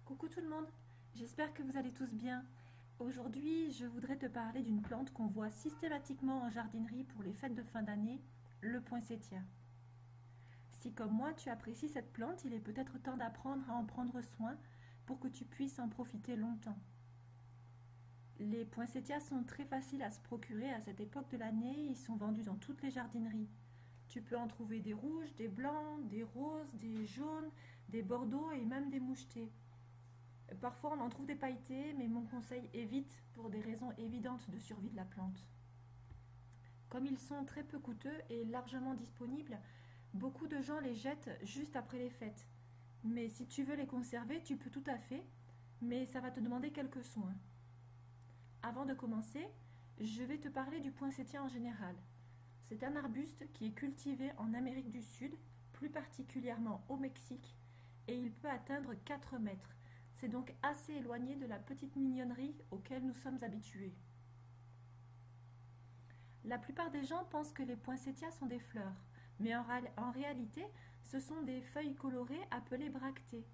Coucou tout le monde, j'espère que vous allez tous bien. Aujourd'hui, je voudrais te parler d'une plante qu'on voit systématiquement en jardinerie pour les fêtes de fin d'année, le poinsettia. Si comme moi tu apprécies cette plante, il est peut-être temps d'apprendre à en prendre soin pour que tu puisses en profiter longtemps. Les poinsettias sont très faciles à se procurer à cette époque de l'année, ils sont vendus dans toutes les jardineries. Tu peux en trouver des rouges, des blancs, des roses, des jaunes, des bordeaux et même des mouchetés. Parfois on en trouve des pailletés, mais mon conseil évite pour des raisons évidentes de survie de la plante. Comme ils sont très peu coûteux et largement disponibles, beaucoup de gens les jettent juste après les fêtes. Mais si tu veux les conserver, tu peux tout à fait, mais ça va te demander quelques soins. Avant de commencer, je vais te parler du poinsettia en général. C'est un arbuste qui est cultivé en Amérique du Sud, plus particulièrement au Mexique, et il peut atteindre 4 mètres. C'est donc assez éloigné de la petite mignonnerie auquel nous sommes habitués. La plupart des gens pensent que les poinsettias sont des fleurs, mais en réalité, ce sont des feuilles colorées appelées bractées.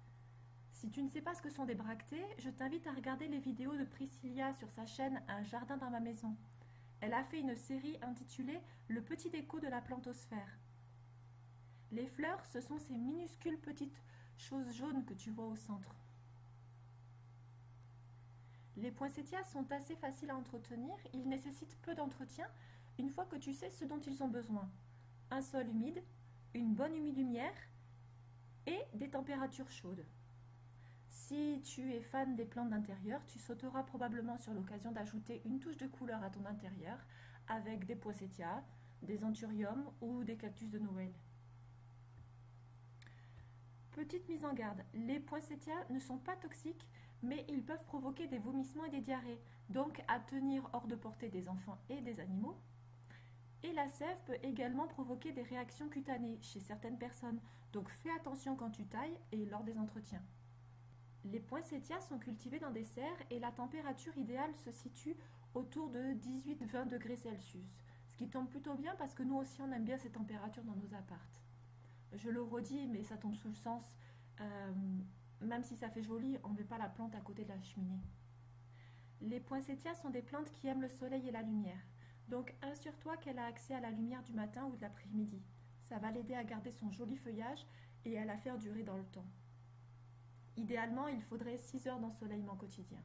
Si tu ne sais pas ce que sont des bractées, je t'invite à regarder les vidéos de Priscilla sur sa chaîne Un jardin dans ma maison. Elle a fait une série intitulée Le petit déco de la plantosphère. Les fleurs, ce sont ces minuscules petites choses jaunes que tu vois au centre. Les poinsettias sont assez faciles à entretenir, ils nécessitent peu d'entretien une fois que tu sais ce dont ils ont besoin. Un sol humide, une bonne lumière et des températures chaudes. Si tu es fan des plantes d'intérieur, tu sauteras probablement sur l'occasion d'ajouter une touche de couleur à ton intérieur avec des poinsettias, des anthuriums ou des cactus de Noël. Petite mise en garde, les poinsettias ne sont pas toxiques, mais ils peuvent provoquer des vomissements et des diarrhées, donc à tenir hors de portée des enfants et des animaux. Et la sève peut également provoquer des réactions cutanées chez certaines personnes, donc fais attention quand tu tailles et lors des entretiens. Les poinsettias sont cultivés dans des serres et la température idéale se situe autour de 18-20 degrés Celsius, ce qui tombe plutôt bien parce que nous aussi on aime bien ces températures dans nos appartes. Je le redis, mais ça tombe sous le sens. Même si ça fait joli, on ne met pas la plante à côté de la cheminée. Les poinsettias sont des plantes qui aiment le soleil et la lumière. Donc assure-toi qu'elle a accès à la lumière du matin ou de l'après-midi. Ça va l'aider à garder son joli feuillage et à la faire durer dans le temps. Idéalement, il faudrait 6 heures d'ensoleillement quotidien.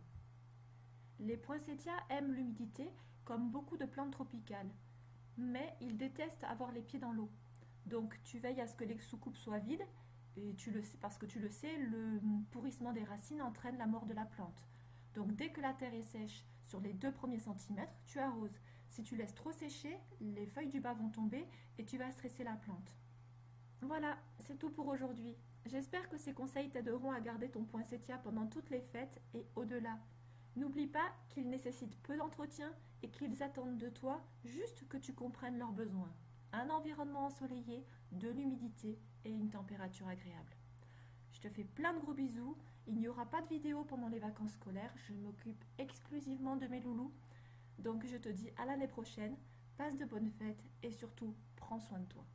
Les poinsettias aiment l'humidité comme beaucoup de plantes tropicales, mais ils détestent avoir les pieds dans l'eau. Donc tu veilles à ce que les soucoupes soient vides, et tu le sais, parce que tu le sais, le pourrissement des racines entraîne la mort de la plante. Donc dès que la terre est sèche, sur les 2 premiers centimètres, tu arroses. Si tu laisses trop sécher, les feuilles du bas vont tomber et tu vas stresser la plante. Voilà, c'est tout pour aujourd'hui. J'espère que ces conseils t'aideront à garder ton poinsettia pendant toutes les fêtes et au-delà. N'oublie pas qu'ils nécessitent peu d'entretien et qu'ils attendent de toi juste que tu comprennes leurs besoins. Un environnement ensoleillé, de l'humidité et une température agréable. Je te fais plein de gros bisous. Il n'y aura pas de vidéo pendant les vacances scolaires. Je m'occupe exclusivement de mes loulous. Donc je te dis à l'année prochaine. Passe de bonnes fêtes et surtout, prends soin de toi.